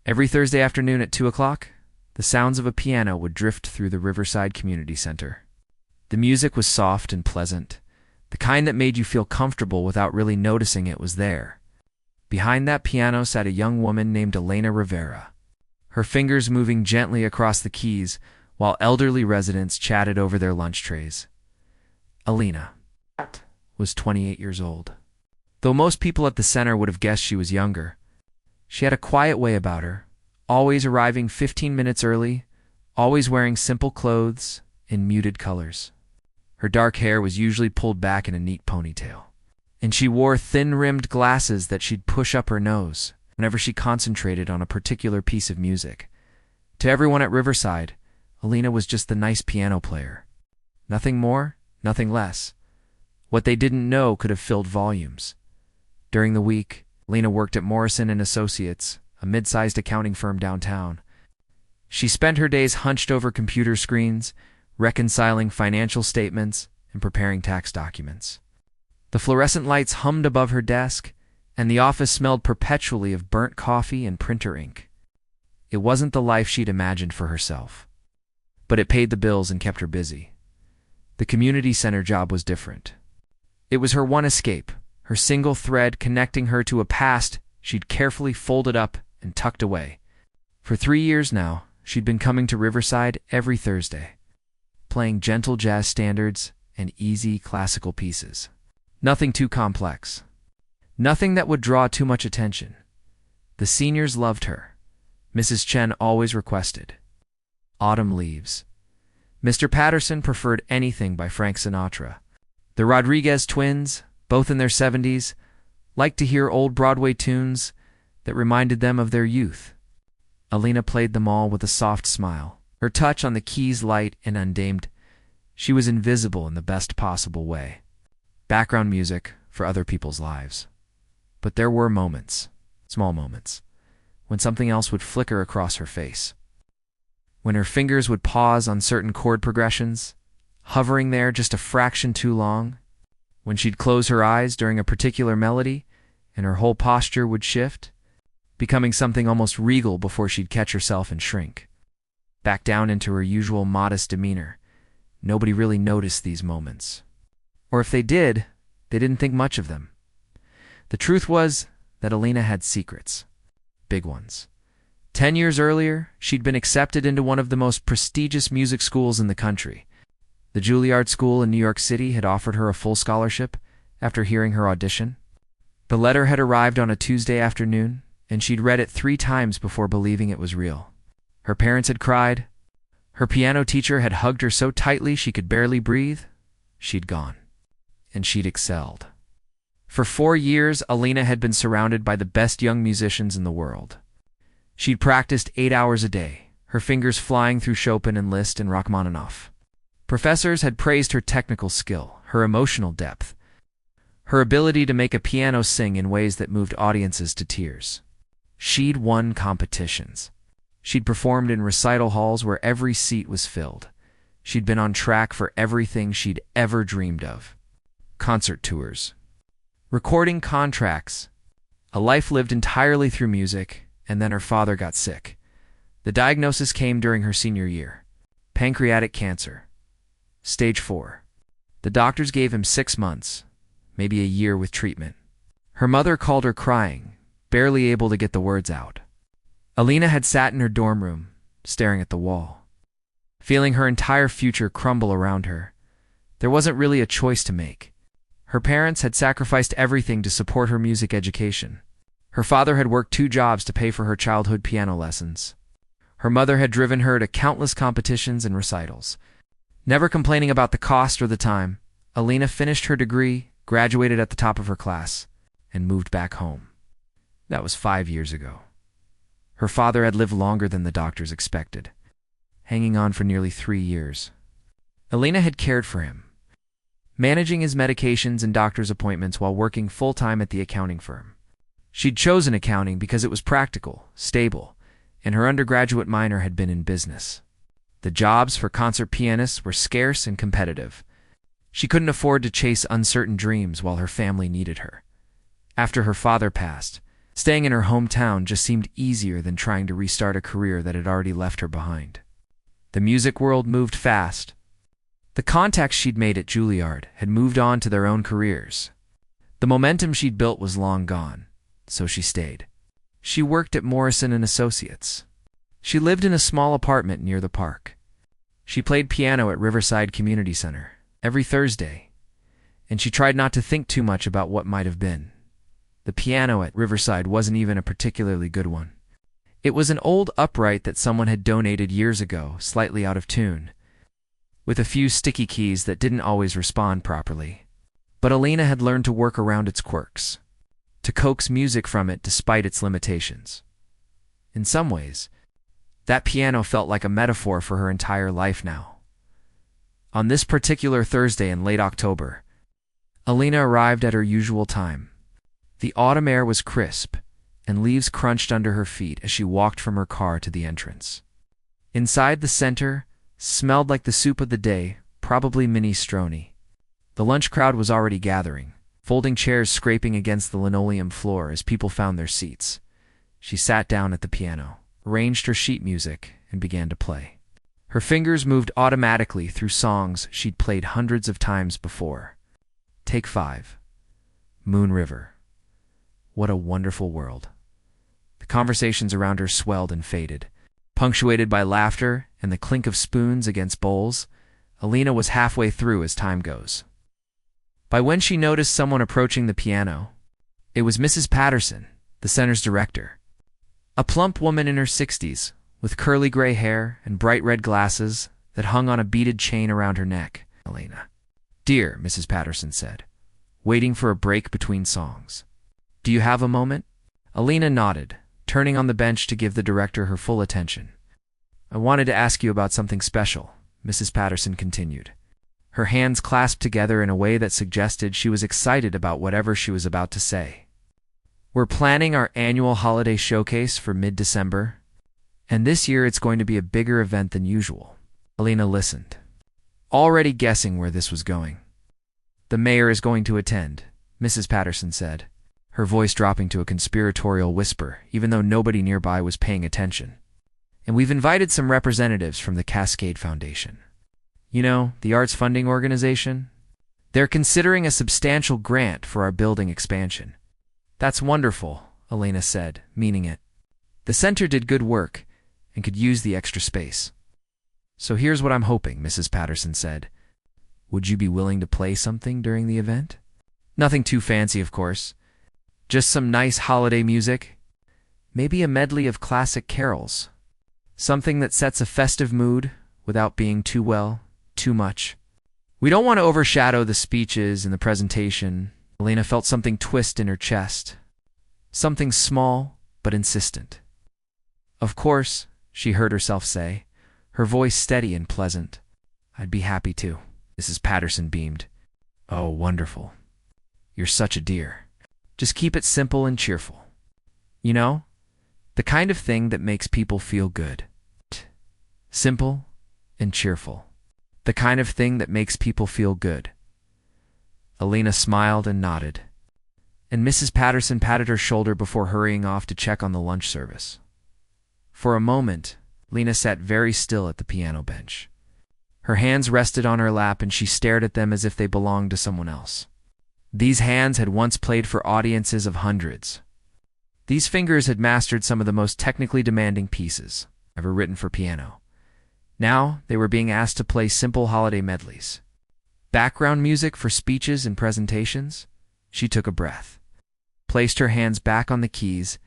Every Thursday afternoon at 2 o'clock, the sounds of a piano would drift through the Riverside Community Center. The music was soft and pleasant, the kind that made you feel comfortable without really noticing it was there. Behind that piano sat a young woman named Elena Rivera, her fingers moving gently across the keys while elderly residents chatted over their lunch trays. Elena was 28 years old. Though most people at the center would have guessed she was younger, she had a quiet way about her, always arriving 15 minutes early, always wearing simple clothes in muted colors. Her dark hair was usually pulled back in a neat ponytail, and she wore thin-rimmed glasses that she'd push up her nose whenever she concentrated on a particular piece of music. To everyone at Riverside, Elena was just the nice piano player. Nothing more, nothing less. What they didn't know could have filled volumes. During the week, Elena worked at Morrison & Associates, a mid-sized accounting firm downtown. She spent her days hunched over computer screens, reconciling financial statements and preparing tax documents. The fluorescent lights hummed above her desk, and the office smelled perpetually of burnt coffee and printer ink. It wasn't the life she'd imagined for herself, but it paid the bills and kept her busy. The community center job was different. It was her one escape, her single thread connecting her to a past she'd carefully folded up and tucked away. For 3 years now, she'd been coming to Riverside every Thursday, playing gentle jazz standards and easy classical pieces. Nothing too complex. Nothing that would draw too much attention. The seniors loved her. Mrs. Chen always requested Autumn Leaves. Mr. Patterson preferred anything by Frank Sinatra. The Rodriguez twins, both in their 70s, liked to hear old Broadway tunes that reminded them of their youth. Elena played them all with a soft smile, her touch on the keys light and undimmed. She was invisible in the best possible way. Background music for other people's lives. But there were moments, small moments, when something else would flicker across her face. When her fingers would pause on certain chord progressions, hovering there just a fraction too long. When she'd close her eyes during a particular melody, and her whole posture would shift, becoming something almost regal before she'd catch herself and shrink back down into her usual modest demeanor. Nobody really noticed these moments. Or if they did, they didn't think much of them. The truth was that Elena had secrets. Big ones. 10 years earlier, she'd been accepted into one of the most prestigious music schools in the country. The Juilliard School in New York City had offered her a full scholarship after hearing her audition. The letter had arrived on a Tuesday afternoon, and she'd read it 3 times before believing it was real. Her parents had cried. Her piano teacher had hugged her so tightly she could barely breathe. She'd gone. And she'd excelled. For 4 years, Elena had been surrounded by the best young musicians in the world. She'd practiced 8 hours a day, her fingers flying through Chopin and Liszt and Rachmaninoff. Professors had praised her technical skill, her emotional depth, her ability to make a piano sing in ways that moved audiences to tears. She'd won competitions. She'd performed in recital halls where every seat was filled. She'd been on track for everything she'd ever dreamed of. Concert tours, recording contracts, a life lived entirely through music, and then her father got sick. The diagnosis came during her senior year. Pancreatic cancer. Stage 4. The doctors gave him 6 months, maybe a year with treatment. Her mother called her crying, barely able to get the words out. Elena had sat in her dorm room, staring at the wall, feeling her entire future crumble around her. There wasn't really a choice to make. Her parents had sacrificed everything to support her music education. Her father had worked 2 jobs to pay for her childhood piano lessons. Her mother had driven her to countless competitions and recitals. Never complaining about the cost or the time, Elena finished her degree, graduated at the top of her class, and moved back home. That was 5 years ago. Her father had lived longer than the doctors expected, hanging on for nearly 3 years. Elena had cared for him, managing his medications and doctor's appointments while working full-time at the accounting firm. She'd chosen accounting because it was practical, stable, and her undergraduate minor had been in business. The jobs for concert pianists were scarce and competitive. She couldn't afford to chase uncertain dreams while her family needed her. After her father passed, Staying in her hometown just seemed easier than trying to restart a career that had already left her behind. The music world moved fast. The contacts she'd made at Juilliard had moved on to their own careers. The momentum she'd built was long gone, so she stayed. She worked at Morrison & Associates. She lived in a small apartment near the park. She played piano at Riverside Community Center every Thursday, and she tried not to think too much about what might have been. The piano at Riverside wasn't even a particularly good one. It was an old upright that someone had donated years ago, slightly out of tune, with a few sticky keys that didn't always respond properly. But Alina had learned to work around its quirks, to coax music from it despite its limitations. In some ways, that piano felt like a metaphor for her entire life now. On this particular Thursday in late October, Alina arrived at her usual time. The autumn air was crisp, and leaves crunched under her feet as she walked from her car to the entrance. Inside, the center smelled like the soup of the day, probably minestrone. The lunch crowd was already gathering, folding chairs scraping against the linoleum floor as people found their seats. She sat down at the piano, arranged her sheet music, and began to play. Her fingers moved automatically through songs she'd played hundreds of times before. Take 5. Moon River. What a wonderful world. The conversations around her swelled and faded. Punctuated by laughter and the clink of spoons against bowls, Alina was halfway through as time goes. By when she noticed someone approaching the piano, it was Mrs. Patterson, the center's director. A plump woman in her 60s, with curly gray hair and bright red glasses that hung on a beaded chain around her neck. Alina. "Dear," Mrs. Patterson said, waiting for a break between songs. "Do you have a moment?" Alina nodded, turning on the bench to give the director her full attention. "I wanted to ask you about something special," Mrs. Patterson continued, her hands clasped together in a way that suggested she was excited about whatever she was about to say. "We're planning our annual holiday showcase for mid-December, and this year it's going to be a bigger event than usual." Alina listened, already guessing where this was going. "The mayor is going to attend," Mrs. Patterson said, her voice dropping to a conspiratorial whisper, even though nobody nearby was paying attention. "And we've invited some representatives from the Cascade Foundation. You know, the arts funding organization? They're considering a substantial grant for our building expansion." "That's wonderful," Alina said, meaning it. The center did good work and could use the extra space. "So here's what I'm hoping," Mrs. Patterson said. "Would you be willing to play something during the event? Nothing too fancy, of course. Just some nice holiday music. Maybe a medley of classic carols. Something that sets a festive mood without being too much. We don't want to overshadow the speeches and the presentation." Alina felt something twist in her chest. Something small, but insistent. "Of course," she heard herself say, her voice steady and pleasant. "I'd be happy to." Mrs. Patterson beamed. "Oh, wonderful. You're such a dear. Just keep it simple and cheerful. You know, the kind of thing that makes people feel good. Simple and cheerful. The kind of thing that makes people feel good." Alina smiled and nodded, and Mrs. Patterson patted her shoulder before hurrying off to check on the lunch service. For a moment, Lena sat very still at the piano bench. Her hands rested on her lap and she stared at them as if they belonged to someone else. These hands had once played for audiences of hundreds. These fingers had mastered some of the most technically demanding pieces ever written for piano. Now they were being asked to play simple holiday medleys. Background music for speeches and presentations. She took a breath, placed her hands back on the keys,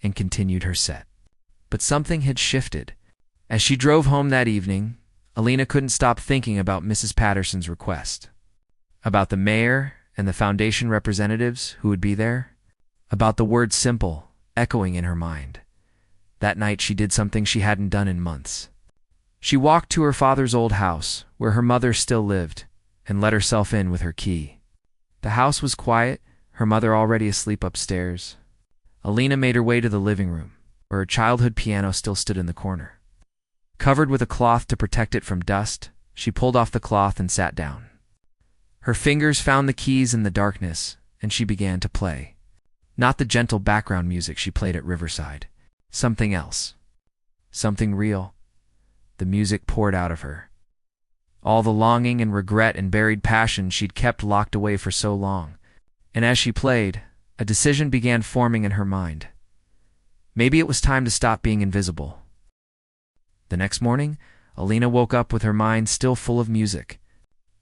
and continued her set. But something had shifted. As she drove home that evening, Alina couldn't stop thinking about Mrs. Patterson's request, about the mayor and the foundation representatives who would be there, about the word simple echoing in her mind. That night she did something she hadn't done in months. She walked to her father's old house, where her mother still lived, and let herself in with her key. The house was quiet, her mother already asleep upstairs. Alina made her way to the living room, where her childhood piano still stood in the corner. Covered with a cloth to protect it from dust, she pulled off the cloth and sat down. Her fingers found the keys in the darkness, and she began to play. Not the gentle background music she played at Riverside. Something else. Something real. The music poured out of her. All the longing and regret and buried passion she'd kept locked away for so long. And as she played, a decision began forming in her mind. Maybe it was time to stop being invisible. The next morning, Alina woke up with her mind still full of music.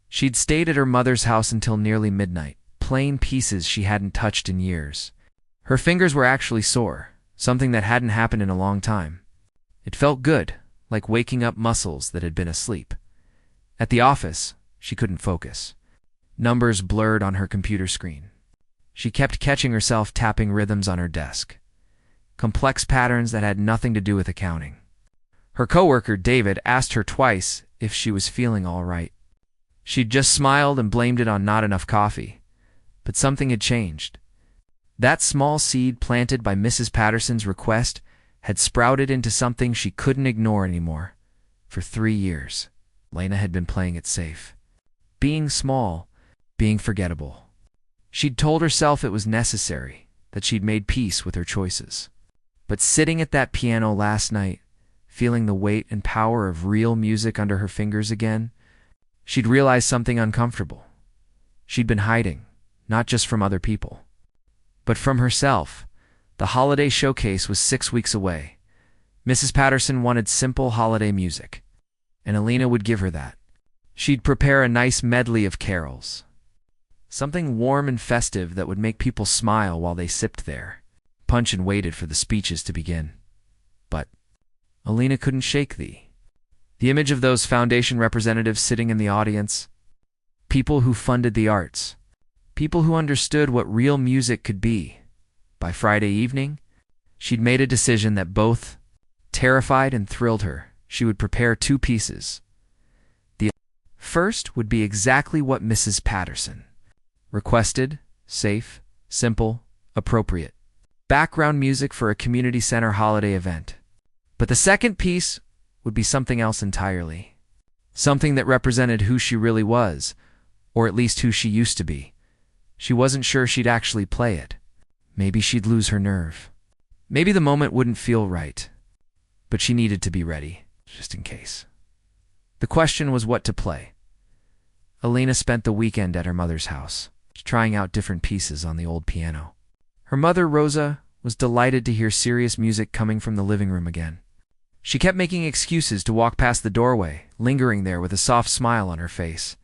She'd stayed at her mother's house until nearly midnight, playing pieces she hadn't touched in years. Her fingers were actually sore, something that hadn't happened in a long time. It felt good, like waking up muscles that had been asleep. At the office, she couldn't focus. Numbers blurred on her computer screen. She kept catching herself tapping rhythms on her desk. Complex patterns that had nothing to do with accounting. Her coworker, David, asked her twice if she was feeling all right. She'd just smiled and blamed it on not enough coffee. But something had changed. That small seed planted by Mrs. Patterson's request had sprouted into something she couldn't ignore anymore. For 3 years, Lena had been playing it safe. Being small, being forgettable. She'd told herself it was necessary, that she'd made peace with her choices. But sitting at that piano last night, feeling the weight and power of real music under her fingers again, she'd realized something uncomfortable. She'd been hiding, not just from other people, but from herself. The holiday showcase was 6 weeks away. Mrs. Patterson wanted simple holiday music, and Alina would give her that. She'd prepare a nice medley of carols. Something warm and festive that would make people smile while they sipped their punch and waited for the speeches to begin. But Alina couldn't shake the image of those foundation representatives sitting in the audience. People who funded the arts. People who understood what real music could be. By Friday evening, she'd made a decision that both terrified and thrilled her. She would prepare 2 pieces. The first would be exactly what Mrs. Patterson requested: safe, simple, appropriate. Background music for a community center holiday event. But the second piece would be something else entirely. Something that represented who she really was, or at least who she used to be. She wasn't sure she'd actually play it. Maybe she'd lose her nerve. Maybe the moment wouldn't feel right. But she needed to be ready, just in case. The question was what to play. Alina spent the weekend at her mother's house, trying out different pieces on the old piano. Her mother, Rosa, was delighted to hear serious music coming from the living room again. She kept making excuses to walk past the doorway, lingering there with a soft smile on her face.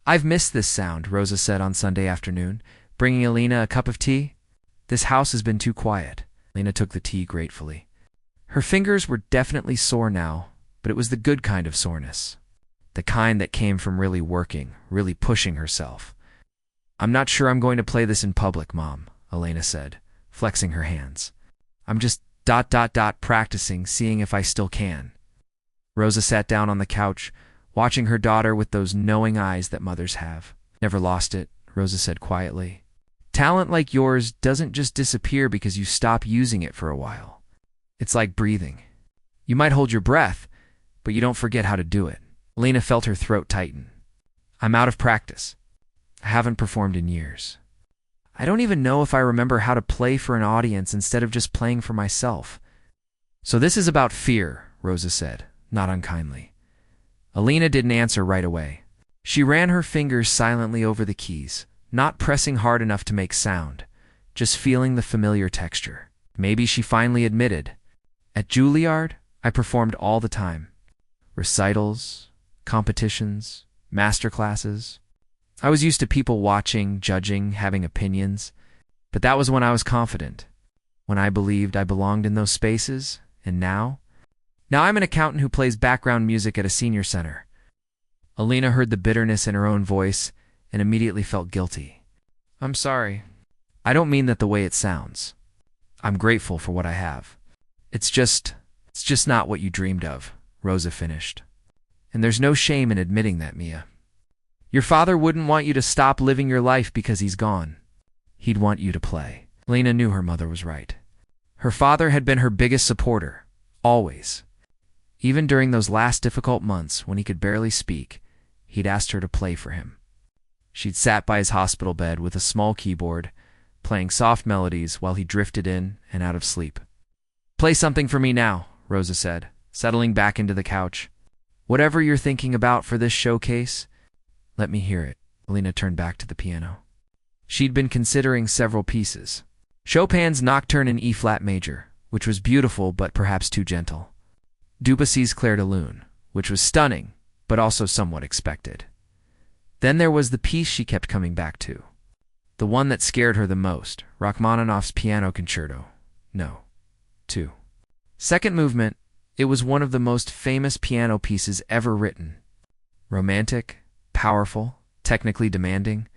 "I've missed this sound," Rosa said on Sunday afternoon, bringing Alina a cup of tea. "This house has been too quiet." Alina took the tea gratefully. Her fingers were definitely sore now, but it was the good kind of soreness. The kind that came from really working, really pushing herself. "I'm not sure I'm going to play this in public, Mom," Alina said, flexing her hands. "I'm just practicing, seeing if I still can." Rosa sat down on the couch, watching her daughter with those knowing eyes that mothers have. "Never lost it," Rosa said quietly. "Talent like yours doesn't just disappear because you stop using it for a while. It's like breathing. You might hold your breath, but you don't forget how to do it." Alina felt her throat tighten. "I'm out of practice. I haven't performed in years. I don't even know if I remember how to play for an audience instead of just playing for myself." "So this is about fear," Rosa said, not unkindly. Alina didn't answer right away. She ran her fingers silently over the keys, not pressing hard enough to make sound, just feeling the familiar texture. Maybe she finally admitted, "At Juilliard, I performed all the time. Recitals, competitions, master classes. I was used to people watching, judging, having opinions. But that was when I was confident, when I believed I belonged in those spaces. And now I'm an accountant who plays background music at a senior center." Alina heard the bitterness in her own voice and immediately felt guilty. "I'm sorry. I don't mean that the way it sounds. I'm grateful for what I have. It's just not what you dreamed of," Rosa finished. "And there's no shame in admitting that, Mia. Your father wouldn't want you to stop living your life because he's gone. He'd want you to play." Alina knew her mother was right. Her father had been her biggest supporter, always. Even during those last difficult months when he could barely speak, he'd asked her to play for him. She'd sat by his hospital bed with a small keyboard, playing soft melodies while he drifted in and out of sleep. "Play something for me now," Rosa said, settling back into the couch. "Whatever you're thinking about for this showcase, let me hear it." Alina turned back to the piano. She'd been considering several pieces. Chopin's Nocturne in E-flat major, which was beautiful but perhaps too gentle. Debussy's Clair de Lune, which was stunning, but also somewhat expected. Then there was the piece she kept coming back to. The one that scared her the most, Rachmaninoff's Piano Concerto. No. 2. Second movement, it was one of the most famous piano pieces ever written. Romantic, powerful, technically demanding.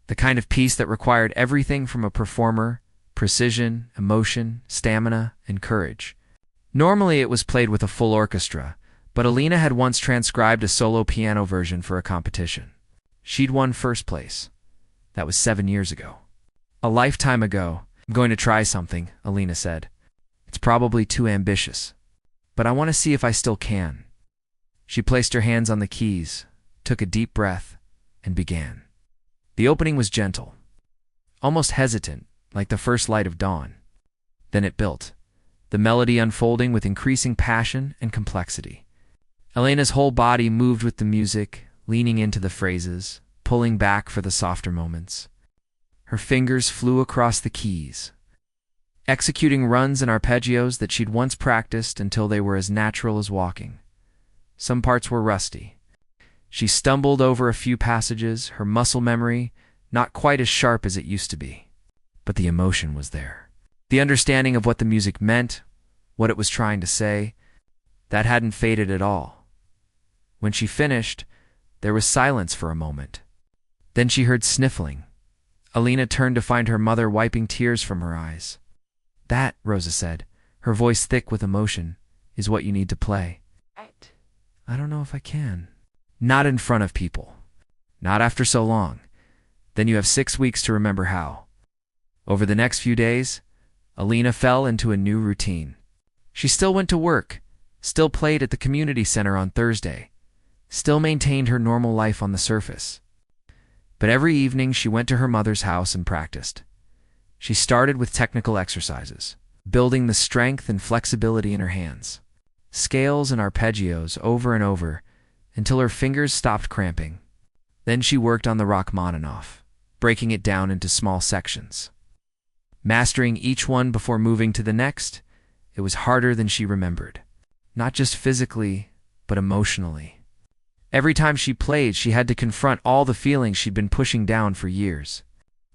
The kind of piece that required everything from a performer: precision, emotion, stamina, and courage. Normally it was played with a full orchestra, but Alina had once transcribed a solo piano version for a competition. She'd won first place. That was 7 years ago. A lifetime ago. "I'm going to try something," Alina said. "It's probably too ambitious, but I want to see if I still can." She placed her hands on the keys, took a deep breath, and began. The opening was gentle, almost hesitant, like the first light of dawn. Then it built, the melody unfolding with increasing passion and complexity. Alina's whole body moved with the music, leaning into the phrases, pulling back for the softer moments. Her fingers flew across the keys, executing runs and arpeggios that she'd once practiced until they were as natural as walking. Some parts were rusty. She stumbled over a few passages, her muscle memory not quite as sharp as it used to be. But the emotion was there. The understanding of what the music meant, what it was trying to say, that hadn't faded at all. When she finished, there was silence for a moment. Then she heard sniffling. Alina turned to find her mother wiping tears from her eyes. "That," Rosa said, her voice thick with emotion, "is what you need to play." "I don't know if I can." "Not in front of people. Not after so long. Then you have 6 weeks to remember how." Over the next few days, Alina fell into a new routine. She still went to work, still played at the community center on Thursday, still maintained her normal life on the surface. But every evening she went to her mother's house and practiced. She started with technical exercises, building the strength and flexibility in her hands, scales and arpeggios over and over until her fingers stopped cramping. Then she worked on the Rachmaninoff, breaking it down into small sections. Mastering each one before moving to the next, it was harder than she remembered. Not just physically, but emotionally. Every time she played, she had to confront all the feelings she'd been pushing down for years.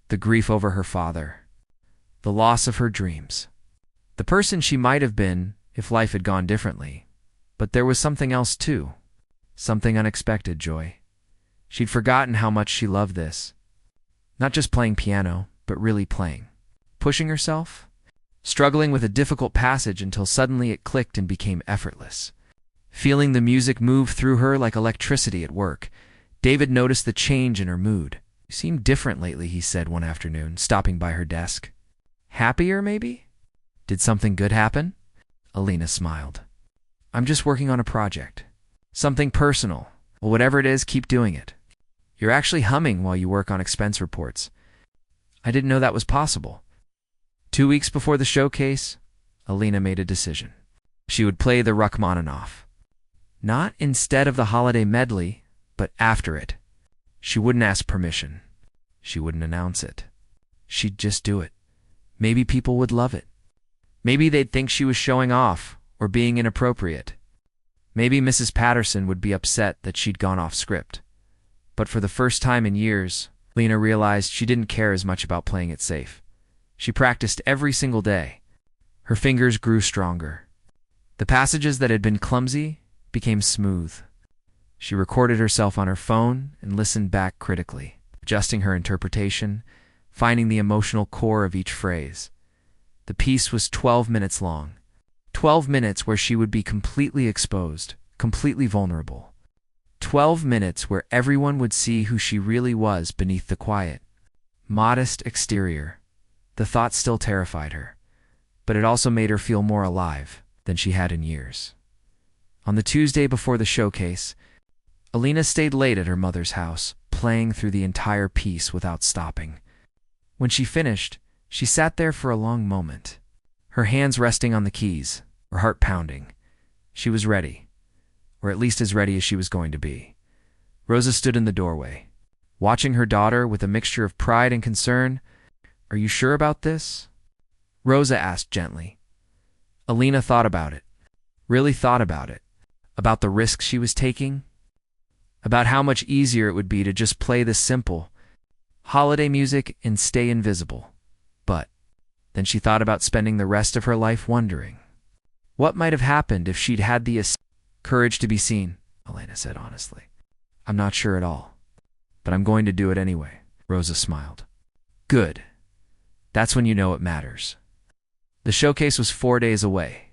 The grief over her father. The loss of her dreams. The person she might have been if life had gone differently. But there was something else too. Something unexpected, Joy. She'd forgotten how much she loved this. Not just playing piano, but really playing. Pushing herself. Struggling with a difficult passage until suddenly it clicked and became effortless. Feeling the music move through her like electricity at work, David noticed the change in her mood. "You seem different lately," he said one afternoon, stopping by her desk. "Happier, maybe? Did something good happen?" Alina smiled. "I'm just working on a project. Something personal. Well, whatever it is, keep doing it. You're actually humming while you work on expense reports. I didn't know that was possible." 2 weeks before the showcase, Alina made a decision. She would play the Rachmaninoff. Not instead of the holiday medley, but after it. She wouldn't ask permission. She wouldn't announce it. She'd just do it. Maybe people would love it. Maybe they'd think she was showing off or being inappropriate. Maybe Mrs. Patterson would be upset that she'd gone off script. But for the first time in years, Lena realized she didn't care as much about playing it safe. She practiced every single day. Her fingers grew stronger. The passages that had been clumsy became smooth. She recorded herself on her phone and listened back critically, adjusting her interpretation, finding the emotional core of each phrase. The piece was 12 minutes long. 12 minutes where she would be completely exposed, completely vulnerable. 12 minutes where everyone would see who she really was beneath the quiet, modest exterior. The thought still terrified her, but it also made her feel more alive than she had in years. On the Tuesday before the showcase, Alina stayed late at her mother's house, playing through the entire piece without stopping. When she finished, She sat there for a long moment, her hands resting on the keys, her heart pounding. She was ready, or at least as ready as she was going to be. Rosa stood in the doorway, watching her daughter with a mixture of pride and concern. "Are you sure about this?" Rosa asked gently. Alina thought about it, really thought about it, about the risks she was taking, about how much easier it would be to just play this simple holiday music and stay invisible. But then she thought about spending the rest of her life wondering what might have happened if she'd had the courage to be seen. Alina said honestly. "I'm not sure at all, but I'm going to do it anyway." Rosa smiled. "Good. That's when you know it matters." The showcase was 4 days away.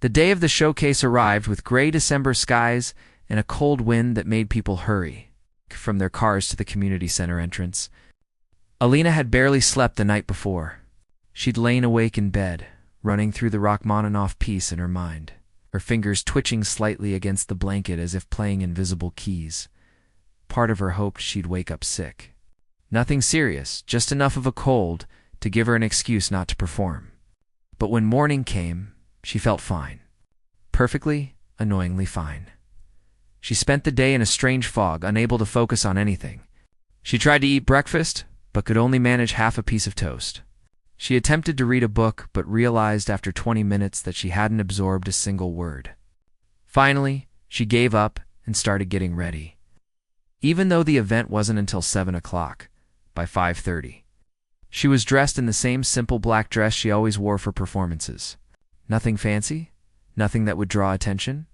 The day of the showcase arrived with gray December skies and a cold wind that made people hurry from their cars to the community center entrance. Alina had barely slept the night before. She'd lain awake in bed, running through the Rachmaninoff piece in her mind, her fingers twitching slightly against the blanket as if playing invisible keys. Part of her hoped she'd wake up sick. Nothing serious, just enough of a cold to give her an excuse not to perform. But when morning came, she felt fine. Perfectly, annoyingly fine. She spent the day in a strange fog, unable to focus on anything. She tried to eat breakfast, but could only manage half a piece of toast. She attempted to read a book, but realized after 20 minutes that she hadn't absorbed a single word. Finally, she gave up and started getting ready. Even though the event wasn't until 7 o'clock, by 5:30, she was dressed in the same simple black dress she always wore for performances. Nothing fancy, nothing that would draw attention.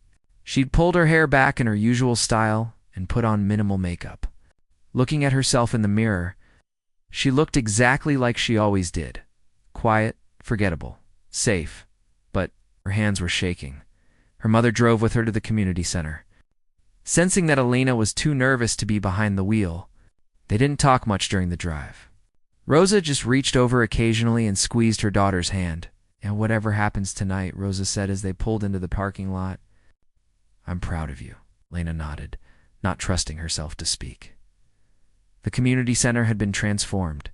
She'd pulled her hair back in her usual style and put on minimal makeup. Looking at herself in the mirror, she looked exactly like she always did. Quiet, forgettable, safe, but her hands were shaking. Her mother drove with her to the community center. Sensing that Alina was too nervous to be behind the wheel, they didn't talk much during the drive. Rosa just reached over occasionally and squeezed her daughter's hand. "And whatever happens tonight," Rosa said as they pulled into the parking lot. "I'm proud of you," Alina nodded, not trusting herself to speak. The community center had been transformed.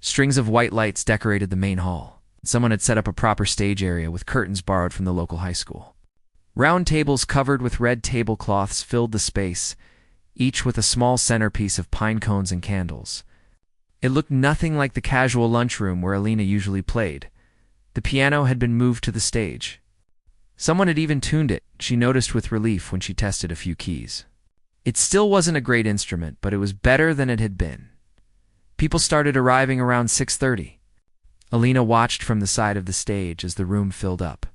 Strings of white lights decorated the main hall. Someone had set up a proper stage area with curtains borrowed from the local high school. Round tables covered with red tablecloths filled the space, each with a small centerpiece of pine cones and candles. It looked nothing like the casual lunchroom where Alina usually played. The piano had been moved to the stage. Someone had even tuned it, she noticed with relief when she tested a few keys. It still wasn't a great instrument, but it was better than it had been. People started arriving around 6:30. Alina watched from the side of the stage as the room filled up.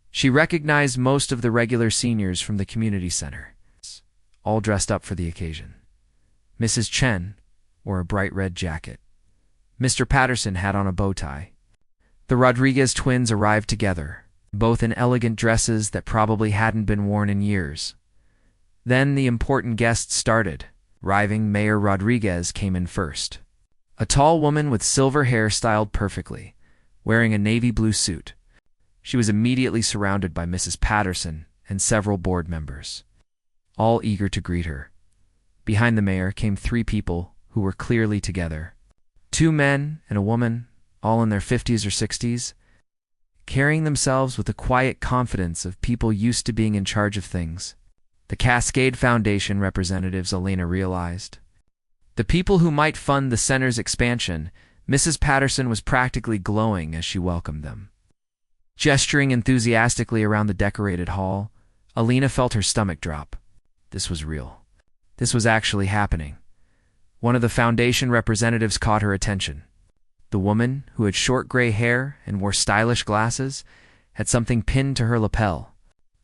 She recognized most of the regular seniors from the community center, all dressed up for the occasion. Mrs. Chen wore a bright red jacket. Mr. Patterson had on a bow tie. The Rodriguez twins arrived together, both in elegant dresses that probably hadn't been worn in years. Then the important guests started. Arriving Mayor Rodriguez came in first. A tall woman with silver hair styled perfectly, wearing a navy blue suit. She was immediately surrounded by Mrs. Patterson and several board members, all eager to greet her. Behind the mayor came 3 people who were clearly together. 2 men and a woman, all in their 50s or 60s, carrying themselves with the quiet confidence of people used to being in charge of things. The Cascade Foundation representatives, Alina realized. The people who might fund the center's expansion. Mrs. Patterson was practically glowing as she welcomed them. Gesturing enthusiastically around the decorated hall, Alina felt her stomach drop. This was real. This was actually happening. One of the foundation representatives caught her attention. The woman, who had short gray hair and wore stylish glasses, had something pinned to her lapel.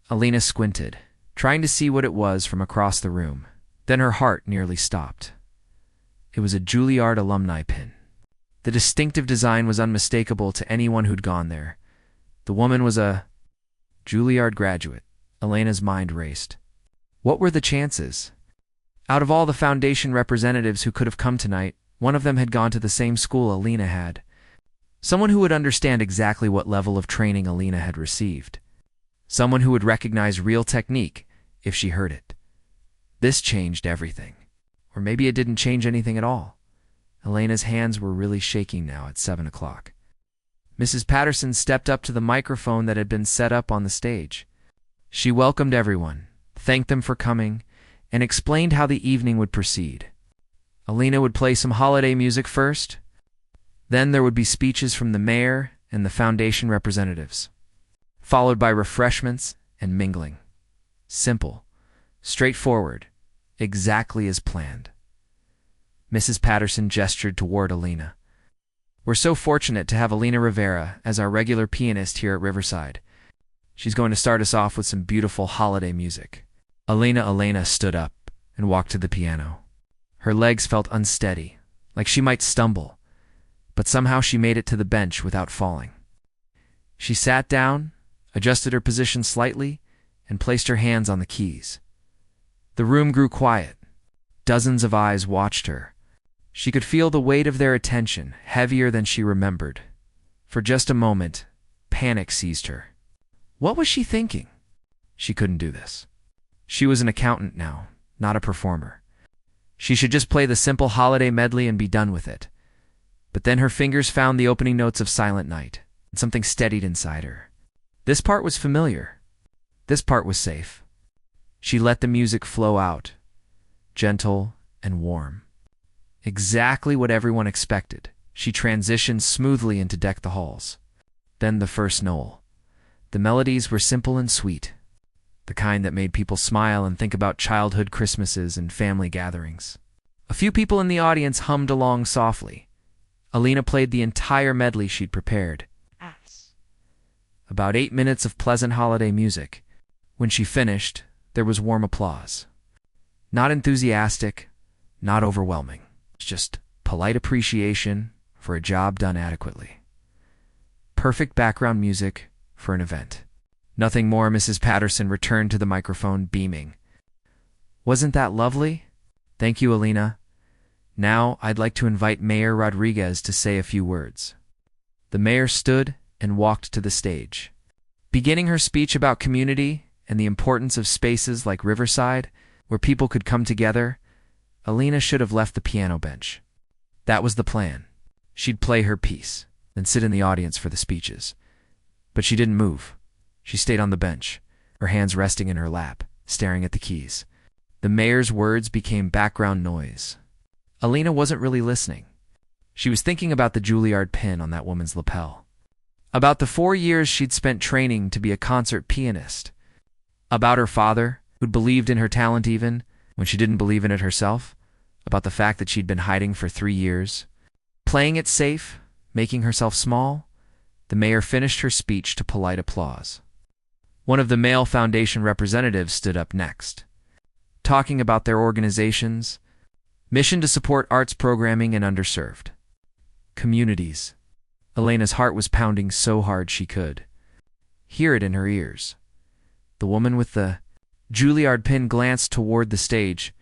Alina squinted, trying to see what it was from across the room. Then her heart nearly stopped. It was a Juilliard alumni pin. The distinctive design was unmistakable to anyone who'd gone there. The woman was a Juilliard graduate. Alina's mind raced. What were the chances? Out of all the foundation representatives who could have come tonight, one of them had gone to the same school Alina had. Someone who would understand exactly what level of training Alina had received. Someone who would recognize real technique if she heard it. This changed everything. Or maybe it didn't change anything at all. Elena's hands were really shaking now at 7 o'clock. Mrs. Patterson stepped up to the microphone that had been set up on the stage. She welcomed everyone, thanked them for coming, and explained how the evening would proceed. Elena would play some holiday music first. Then there would be speeches from the mayor and the foundation representatives, followed by refreshments and mingling. Simple, straightforward, exactly as planned. Mrs. Patterson gestured toward Elena. "We're so fortunate to have Elena Rivera as our regular pianist here at Riverside. She's going to start us off with some beautiful holiday music." Elena stood up and walked to the piano. Her legs felt unsteady, like she might stumble, but somehow she made it to the bench without falling. She sat down, adjusted her position slightly, and placed her hands on the keys. The room grew quiet. Dozens of eyes watched her. She could feel the weight of their attention, heavier than she remembered. For just a moment, panic seized her. What was she thinking? She couldn't do this. She was an accountant now, not a performer. She should just play the simple holiday medley and be done with it. But then her fingers found the opening notes of Silent Night, and something steadied inside her. This part was familiar. This part was safe. She let the music flow out, gentle and warm. Exactly what everyone expected. She transitioned smoothly into Deck the Halls. Then the first Noel. The melodies were simple and sweet, the kind that made people smile and think about childhood Christmases and family gatherings. A few people in the audience hummed along softly. Elena played the entire medley she'd prepared. About 8 minutes of pleasant holiday music. When she finished, there was warm applause. Not enthusiastic, not overwhelming. Just polite appreciation for a job done adequately. Perfect background music for an event. Nothing more. Mrs. Patterson returned to the microphone, beaming. "Wasn't that lovely? Thank you, Elena. Now I'd like to invite Mayor Rodriguez to say a few words." The mayor stood and walked to the stage. Beginning her speech about community and the importance of spaces like Riverside, where people could come together, Elena should have left the piano bench. That was the plan. She'd play her piece, then sit in the audience for the speeches. But she didn't move. She stayed on the bench, her hands resting in her lap, staring at the keys. The mayor's words became background noise. Elena wasn't really listening. She was thinking about the Juilliard pin on that woman's lapel. About the 4 years she'd spent training to be a concert pianist. About her father, who'd believed in her talent even when she didn't believe in it herself. About the fact that she'd been hiding for 3 years. Playing it safe, making herself small, the mayor finished her speech to polite applause. One of the male foundation representatives stood up next, talking about their organization's mission to support arts programming in underserved communities. Elena's heart was pounding so hard she could hear it in her ears. The woman with the Juilliard pin glanced toward the stage,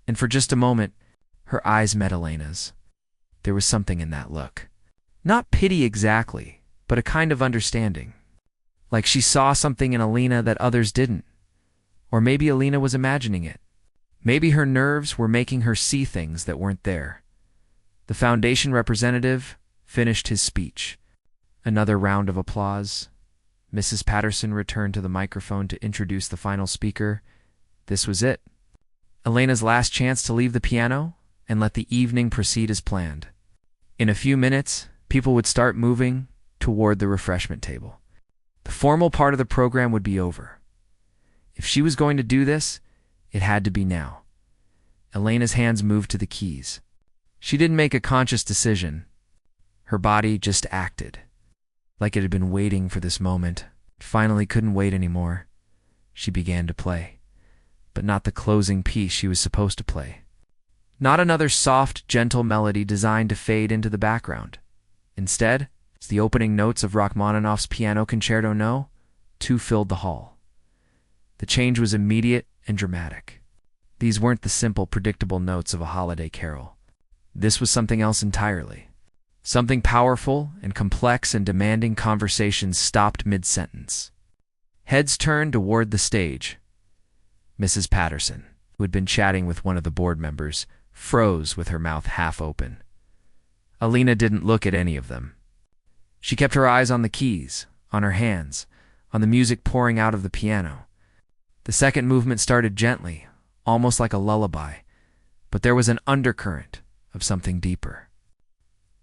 and for just a moment, her eyes met Elena's. There was something in that look. Not pity exactly, but a kind of understanding. Like she saw something in Elena that others didn't. Or maybe Elena was imagining it. Maybe her nerves were making her see things that weren't there. The foundation representative finished his speech. Another round of applause. Mrs. Patterson returned to the microphone to introduce the final speaker. This was it. Elena's last chance to leave the piano and let the evening proceed as planned. In a few minutes, people would start moving toward the refreshment table. The formal part of the program would be over. If she was going to do this, it had to be now. Elena's hands moved to the keys. She didn't make a conscious decision. Her body just acted, like it had been waiting for this moment. It finally couldn't wait anymore. She began to play, but not the closing piece she was supposed to play. Not another soft, gentle melody designed to fade into the background. Instead, as the opening notes of Rachmaninoff's Piano Concerto No. 2 filled the hall. The change was immediate and dramatic. These weren't the simple, predictable notes of a holiday carol. This was something else entirely. Something powerful and complex, and demanding conversations stopped mid-sentence. Heads turned toward the stage. Mrs. Patterson, who had been chatting with one of the board members, froze with her mouth half open. Alina didn't look at any of them. She kept her eyes on the keys, on her hands, on the music pouring out of the piano. The second movement started gently, almost like a lullaby, but there was an undercurrent of something deeper.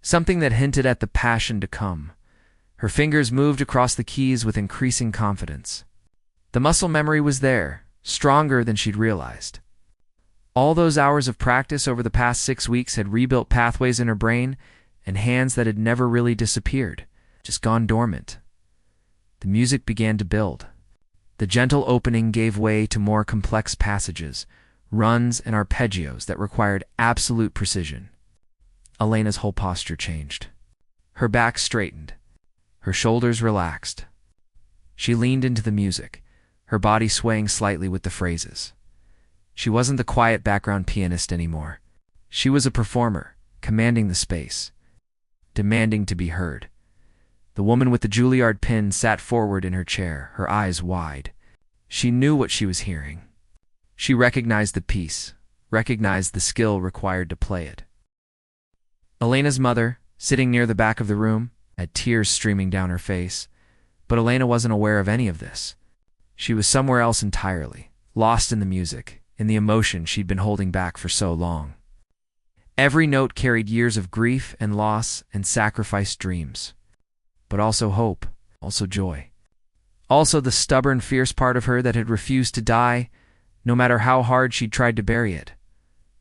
Something that hinted at the passion to come. Her fingers moved across the keys with increasing confidence. The muscle memory was there, stronger than she'd realized. All those hours of practice over the past 6 weeks had rebuilt pathways in her brain and hands that had never really disappeared, just gone dormant. The music began to build. The gentle opening gave way to more complex passages, runs and arpeggios that required absolute precision. Elena's whole posture changed. Her back straightened. Her shoulders relaxed. She leaned into the music, her body swaying slightly with the phrases. She wasn't the quiet background pianist anymore. She was a performer, commanding the space, demanding to be heard. The woman with the Juilliard pin sat forward in her chair, her eyes wide. She knew what she was hearing. She recognized the piece, recognized the skill required to play it. Elena's mother, sitting near the back of the room, had tears streaming down her face, but Elena wasn't aware of any of this. She was somewhere else entirely, lost in the music, in the emotion she'd been holding back for so long. Every note carried years of grief and loss and sacrificed dreams, but also hope, also joy. Also the stubborn, fierce part of her that had refused to die, no matter how hard she'd tried to bury it.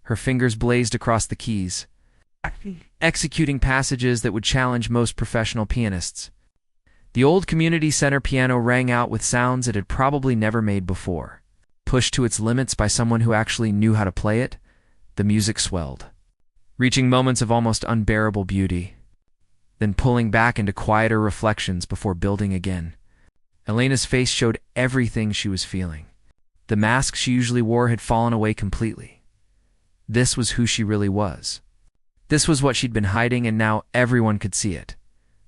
Her fingers blazed across the keys, executing passages that would challenge most professional pianists. The old community center piano rang out with sounds it had probably never made before. Pushed to its limits by someone who actually knew how to play it, the music swelled, reaching moments of almost unbearable beauty, then pulling back into quieter reflections before building again. Elena's face showed everything she was feeling. The mask she usually wore had fallen away completely. This was who she really was. This was what she'd been hiding, and now everyone could see it.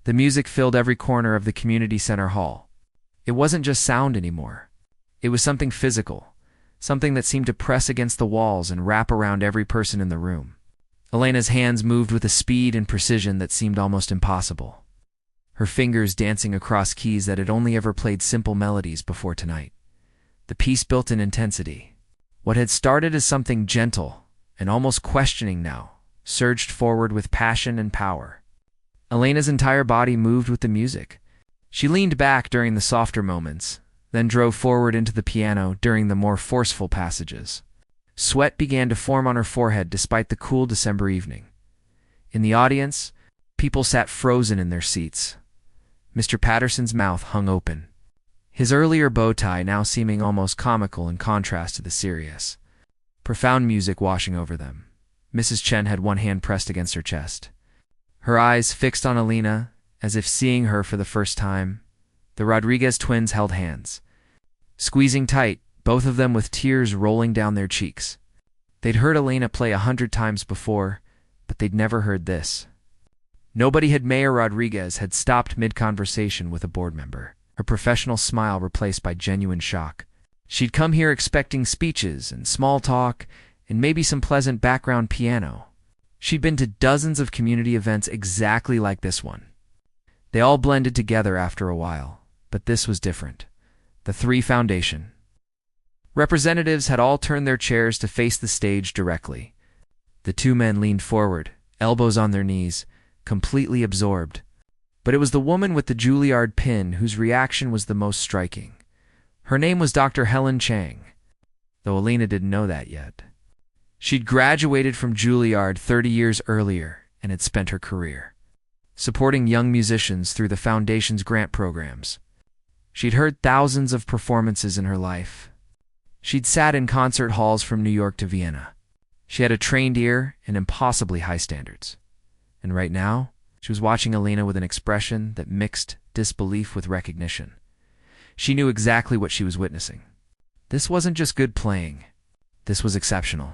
The music filled every corner of the community center hall. It wasn't just sound anymore. It was something physical, something that seemed to press against the walls and wrap around every person in the room. Elena's hands moved with a speed and precision that seemed almost impossible, her fingers dancing across keys that had only ever played simple melodies before tonight. The piece built in intensity. What had started as something gentle and almost questioning now surged forward with passion and power. Elena's entire body moved with the music. She leaned back during the softer moments, then drove forward into the piano during the more forceful passages. Sweat began to form on her forehead despite the cool December evening. In the audience, people sat frozen in their seats. Mr. Patterson's mouth hung open, his earlier bow tie now seeming almost comical in contrast to the serious, profound music washing over them. Mrs. Chen had one hand pressed against her chest, her eyes fixed on Elena as if seeing her for the first time. The Rodriguez twins held hands, squeezing tight, both of them with tears rolling down their cheeks. They'd heard Elena play 100 times before, but they'd never heard this. Nobody had Mayor Rodriguez had stopped mid-conversation with a board member, her professional smile replaced by genuine shock. She'd come here expecting speeches and small talk and maybe some pleasant background piano. She'd been to dozens of community events exactly like this one. They all blended together after a while, but this was different. The Three Foundation. Representatives had all turned their chairs to face the stage directly. The two men leaned forward, elbows on their knees, completely absorbed. But it was the woman with the Juilliard pin whose reaction was the most striking. Her name was Dr. Helen Chang, though Elena didn't know that yet. She'd graduated from Juilliard 30 years earlier and had spent her career supporting young musicians through the Foundation's grant programs. She'd heard thousands of performances in her life. She'd sat in concert halls from New York to Vienna. She had a trained ear and impossibly high standards. And right now, she was watching Elena with an expression that mixed disbelief with recognition. She knew exactly what she was witnessing. This wasn't just good playing. This was exceptional.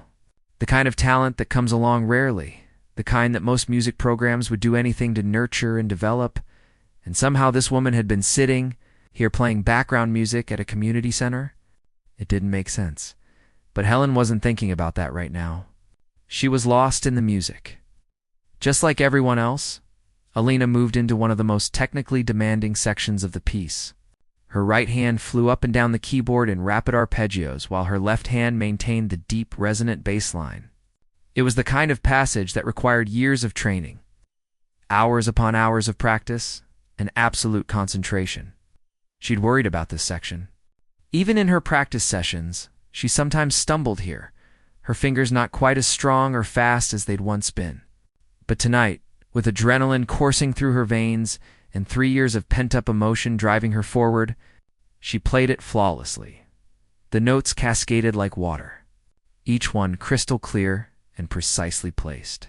The kind of talent that comes along rarely, the kind that most music programs would do anything to nurture and develop, and somehow this woman had been sitting here playing background music at a community center. It didn't make sense. But Helen wasn't thinking about that right now. She was lost in the music. Just like everyone else, Alina moved into one of the most technically demanding sections of the piece. Her right hand flew up and down the keyboard in rapid arpeggios, while her left hand maintained the deep, resonant bass line. It was the kind of passage that required years of training, hours upon hours of practice, and absolute concentration. She'd worried about this section. Even in her practice sessions, she sometimes stumbled here, her fingers not quite as strong or fast as they'd once been. But tonight, with adrenaline coursing through her veins and 3 years of pent-up emotion driving her forward, she played it flawlessly. The notes cascaded like water, each one crystal clear and precisely placed.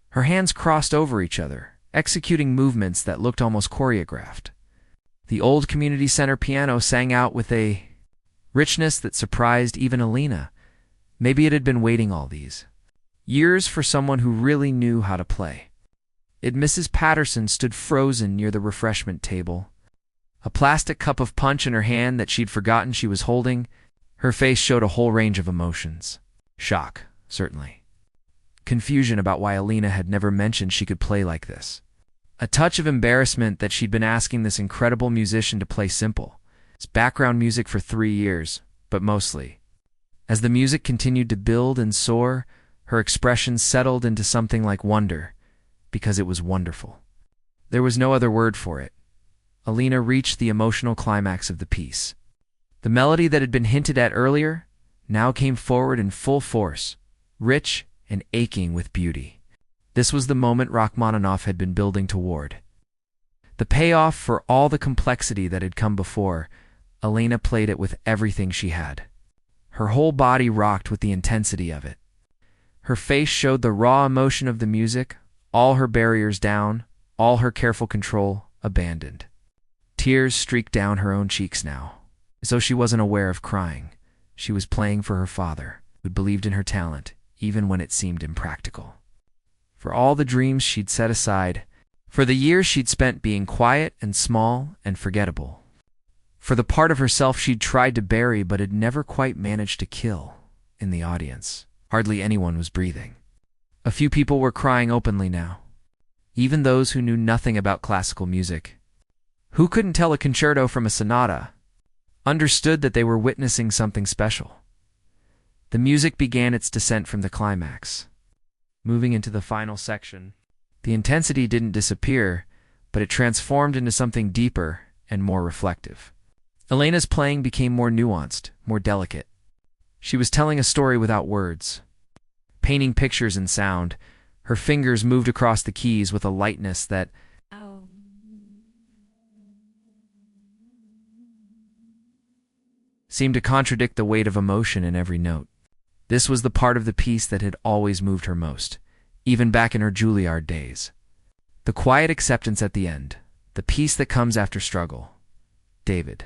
Her hands crossed over each other, executing movements that looked almost choreographed. The old community center piano sang out with a richness that surprised even Alina. Maybe it had been waiting all these years for someone who really knew how to play. Mrs. Patterson stood frozen near the refreshment table, a plastic cup of punch in her hand that she'd forgotten she was holding. Her face showed a whole range of emotions. Shock, certainly. Confusion about why Alina had never mentioned she could play like this. A touch of embarrassment that she'd been asking this incredible musician to play simple. It's background music for 3 years, but mostly. As the music continued to build and soar, her expression settled into something like wonder, because it was wonderful. There was no other word for it. Alina reached the emotional climax of the piece. The melody that had been hinted at earlier now came forward in full force, rich and aching with beauty. This was the moment Rachmaninoff had been building toward. The payoff for all the complexity that had come before. Alina played it with everything she had. Her whole body rocked with the intensity of it. Her face showed the raw emotion of the music, all her barriers down, all her careful control abandoned. Tears streaked down her own cheeks now. As though she wasn't aware of crying, she was playing for her father, who believed in her talent, even when it seemed impractical. For all the dreams she'd set aside, for the years she'd spent being quiet and small and forgettable, for the part of herself she'd tried to bury but had never quite managed to kill. In the audience, hardly anyone was breathing. A few people were crying openly now, even those who knew nothing about classical music. Who couldn't tell a concerto from a sonata, understood that they were witnessing something special. The music began its descent from the climax. Moving into the final section, the intensity didn't disappear, but it transformed into something deeper and more reflective. Alina's playing became more nuanced, more delicate. She was telling a story without words, painting pictures in sound. Her fingers moved across the keys with a lightness that seemed to contradict the weight of emotion in every note. This was the part of the piece that had always moved her most, even back in her Juilliard days. The quiet acceptance at the end, the peace that comes after struggle. David,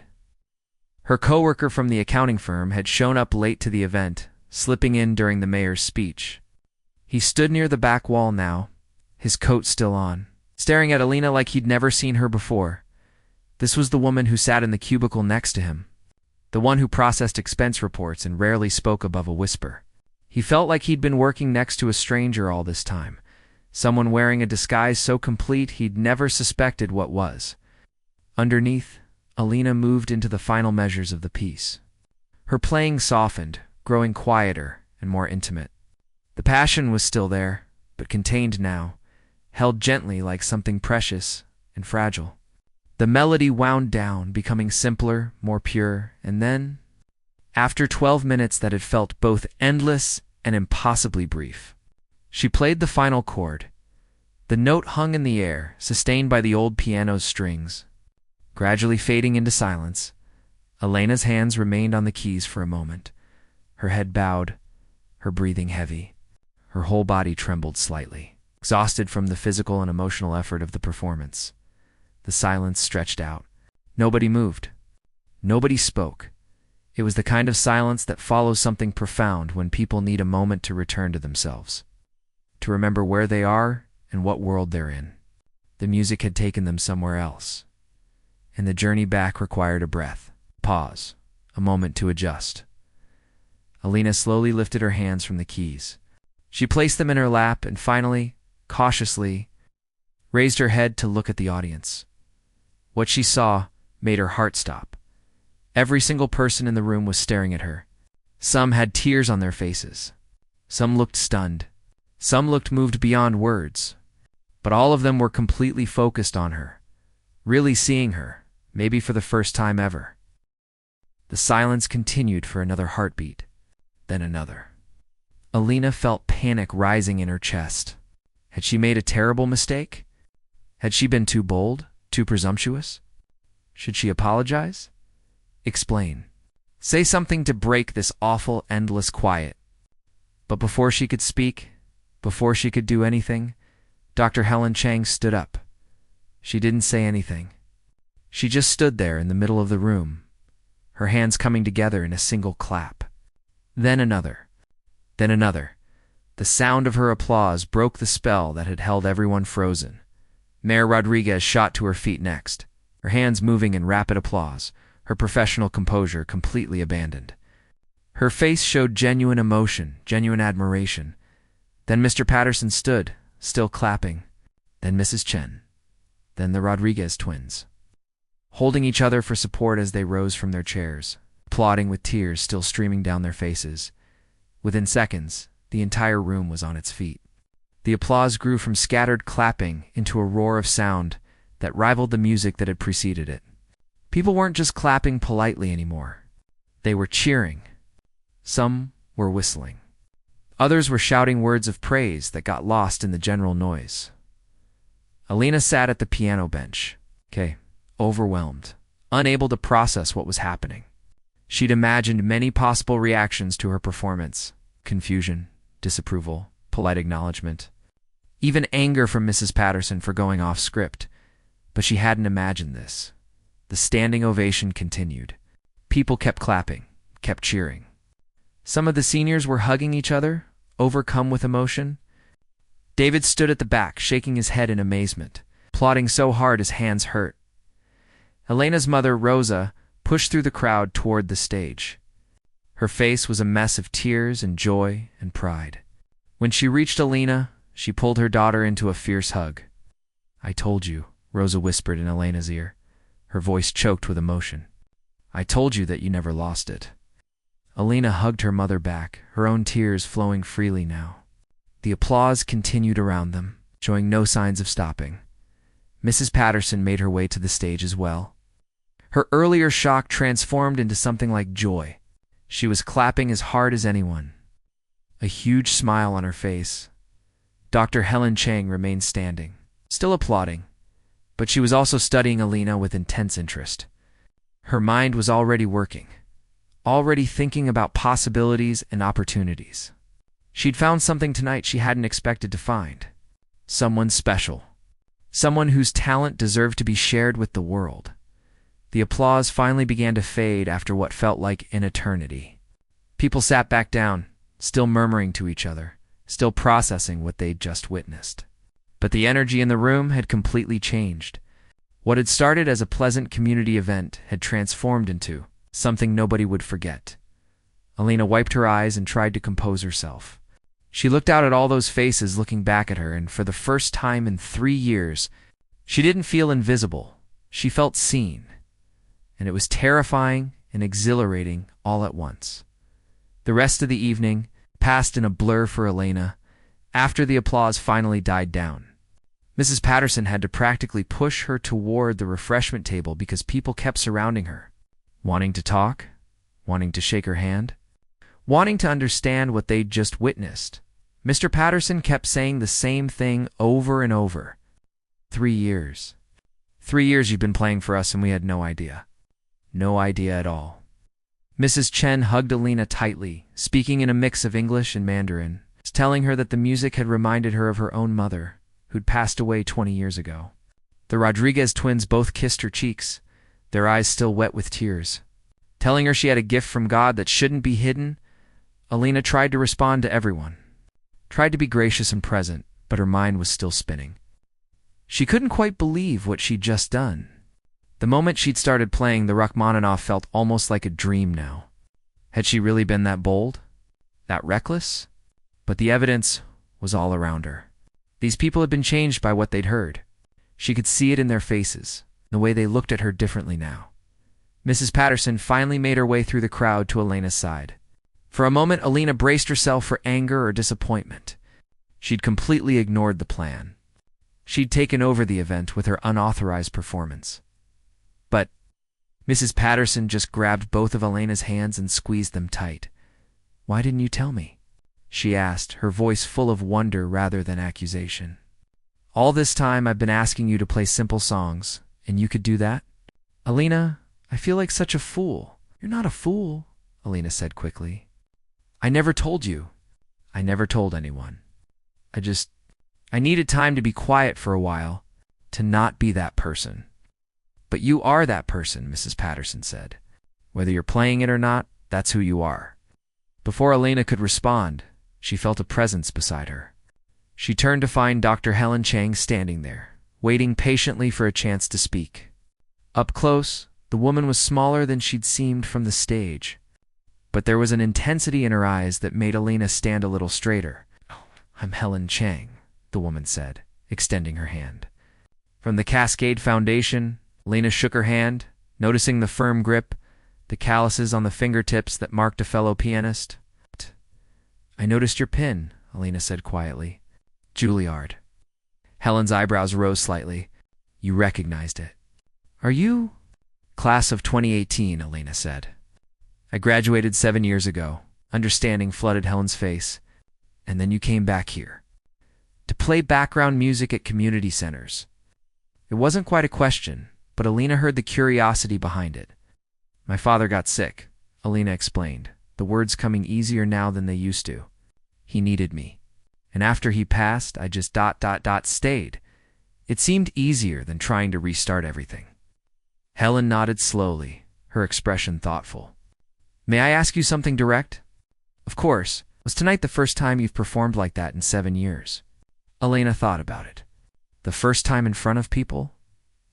her coworker from the accounting firm, had shown up late to the event, slipping in during the mayor's speech. He stood near the back wall now, his coat still on, staring at Alina like he'd never seen her before. This was the woman who sat in the cubicle next to him, the one who processed expense reports and rarely spoke above a whisper. He felt like he'd been working next to a stranger all this time, someone wearing a disguise so complete he'd never suspected what was. Underneath, Alina moved into the final measures of the piece. Her playing softened, growing quieter and more intimate. The passion was still there, but contained now, held gently like something precious and fragile. The melody wound down, becoming simpler, more pure, and then, after 12 minutes that had felt both endless and impossibly brief, she played the final chord. The note hung in the air, sustained by the old piano's strings. Gradually fading into silence, Alina's hands remained on the keys for a moment, her head bowed, her breathing heavy. Her whole body trembled slightly, exhausted from the physical and emotional effort of the performance. The silence stretched out. Nobody moved. Nobody spoke. It was the kind of silence that follows something profound when people need a moment to return to themselves, to remember where they are and what world they're in. The music had taken them somewhere else, and the journey back required a breath, pause, a moment to adjust. Alina slowly lifted her hands from the keys. She placed them in her lap and finally, cautiously, raised her head to look at the audience. What she saw made her heart stop. Every single person in the room was staring at her. Some had tears on their faces. Some looked stunned. Some looked moved beyond words. But all of them were completely focused on her, really seeing her, maybe for the first time ever. The silence continued for another heartbeat, then another. Alina felt panic rising in her chest. Had she made a terrible mistake? Had she been too bold, too presumptuous? Should she apologize? Explain. Say something to break this awful, endless quiet. But before she could speak, before she could do anything, Dr. Helen Chang stood up. She didn't say anything. She just stood there in the middle of the room, her hands coming together in a single clap. Then another. Then another. The sound of her applause broke the spell that had held everyone frozen. Mayor Rodriguez shot to her feet next, her hands moving in rapid applause, her professional composure completely abandoned. Her face showed genuine emotion, genuine admiration. Then Mr. Patterson stood, still clapping. Then Mrs. Chen. Then the Rodriguez twins, holding each other for support as they rose from their chairs, applauding with tears still streaming down their faces. Within seconds, the entire room was on its feet. The applause grew from scattered clapping into a roar of sound that rivaled the music that had preceded it. People weren't just clapping politely anymore. They were cheering. Some were whistling. Others were shouting words of praise that got lost in the general noise. Alina sat at the piano bench, overwhelmed, unable to process what was happening. She'd imagined many possible reactions to her performance: confusion, disapproval, polite acknowledgement, even anger from Mrs. Patterson for going off script. But she hadn't imagined this. The standing ovation continued. People kept clapping, kept cheering. Some of the seniors were hugging each other, overcome with emotion. David stood at the back, shaking his head in amazement, applauding so hard his hands hurt. Elena's mother, Rosa, pushed through the crowd toward the stage. Her face was a mess of tears and joy and pride. When she reached Alina, she pulled her daughter into a fierce hug. "I told you," Rosa whispered in Elena's ear, her voice choked with emotion. "I told you that you never lost it." Alina hugged her mother back, her own tears flowing freely now. The applause continued around them, showing no signs of stopping. Mrs. Patterson made her way to the stage as well. Her earlier shock transformed into something like joy. She was clapping as hard as anyone, a huge smile on her face. Dr. Helen Chang remained standing, still applauding, but she was also studying Alina with intense interest. Her mind was already working, already thinking about possibilities and opportunities. She'd found something tonight she hadn't expected to find. Someone special. Someone whose talent deserved to be shared with the world. The applause finally began to fade after what felt like an eternity. People sat back down, still murmuring to each other, still processing what they'd just witnessed. But the energy in the room had completely changed. What had started as a pleasant community event had transformed into something nobody would forget. Alina wiped her eyes and tried to compose herself. She looked out at all those faces looking back at her, and for the first time in 3 years, she didn't feel invisible. She felt seen. And it was terrifying and exhilarating all at once. The rest of the evening passed in a blur for Alina after the applause finally died down. Mrs. Patterson had to practically push her toward the refreshment table because people kept surrounding her, wanting to talk, wanting to shake her hand, wanting to understand what they'd just witnessed. Mr. Patterson kept saying the same thing over and over. 3 years. 3 years you've been playing for us and we had no idea. No idea at all. Mrs. Chen hugged Alina tightly, speaking in a mix of English and Mandarin, telling her that the music had reminded her of her own mother, who'd passed away 20 years ago. The Rodriguez twins both kissed her cheeks, their eyes still wet with tears. Telling her she had a gift from God that shouldn't be hidden, Alina tried to respond to everyone. Tried to be gracious and present, but her mind was still spinning. She couldn't quite believe what she'd just done. The moment she'd started playing, the Rachmaninoff felt almost like a dream now. Had she really been that bold? That reckless? But the evidence was all around her. These people had been changed by what they'd heard. She could see it in their faces, the way they looked at her differently now. Mrs. Patterson finally made her way through the crowd to Elena's side. For a moment, Elena braced herself for anger or disappointment. She'd completely ignored the plan. She'd taken over the event with her unauthorized performance. But Mrs. Patterson just grabbed both of Elena's hands and squeezed them tight. "Why didn't you tell me?" she asked, her voice full of wonder rather than accusation. "All this time I've been asking you to play simple songs, and you could do that?" "Elena, I feel like such a fool." "You're not a fool," Elena said quickly. "I never told you." "I never told anyone. I needed time to be quiet for a while, to not be that person." "But you are that person," Mrs. Patterson said. "Whether you're playing it or not, that's who you are." Before Elena could respond, she felt a presence beside her. She turned to find Dr. Helen Chang standing there, waiting patiently for a chance to speak. Up close, the woman was smaller than she'd seemed from the stage, but there was an intensity in her eyes that made Elena stand a little straighter. "Oh, I'm Helen Chang," the woman said, extending her hand. From the Cascade Foundation, Elena shook her hand, noticing the firm grip, the calluses on the fingertips that marked a fellow pianist. "I noticed your pin," Elena said quietly. "Juilliard." Helen's eyebrows rose slightly. "You recognized it." "Are you?" "Class of 2018, Elena said. "I graduated 7 years ago." Understanding flooded Helen's face. "And then you came back here to play background music at community centers." It wasn't quite a question, but Elena heard the curiosity behind it. "My father got sick," Elena explained, the words coming easier now than they used to. "He needed me. And after he passed, I just stayed. It seemed easier than trying to restart everything." Helen nodded slowly, her expression thoughtful. "May I ask you something direct?" "Of course. Was tonight the first time you've performed like that in 7 years?" Elena thought about it. "The first time in front of people?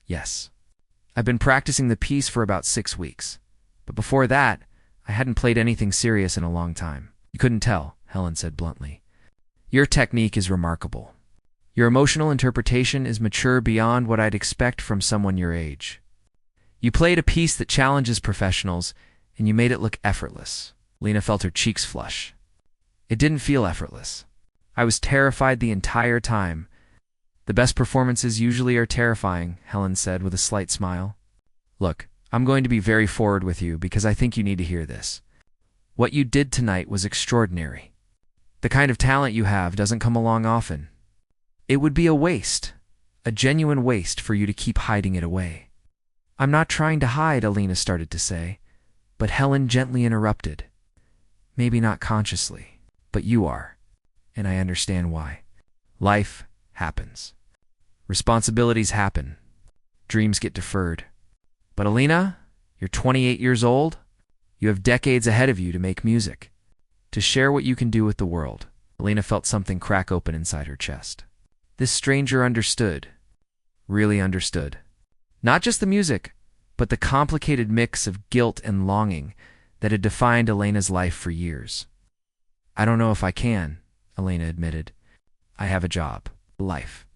Yes. I've been practicing the piece for about 6 weeks. But before that, I hadn't played anything serious in a long time." "You couldn't tell," Helen said bluntly. "Your technique is remarkable. Your emotional interpretation is mature beyond what I'd expect from someone your age. You played a piece that challenges professionals, and you made it look effortless." Lena felt her cheeks flush. "It didn't feel effortless. I was terrified the entire time." "The best performances usually are terrifying," Helen said with a slight smile. "Look, I'm going to be very forward with you because I think you need to hear this. What you did tonight was extraordinary. The kind of talent you have doesn't come along often. It would be a waste, a genuine waste for you to keep hiding it away." "I'm not trying to hide," Elena started to say, but Helen gently interrupted. "Maybe not consciously, but you are, and I understand why. Life happens. Responsibilities happen. Dreams get deferred. But Elena, you're 28 years old. You have decades ahead of you to make music, to share what you can do with the world." Elena felt something crack open inside her chest. This stranger understood, really understood. Not just the music, but the complicated mix of guilt and longing that had defined Elena's life for years. "I don't know if I can," Elena admitted. "I have a job, life.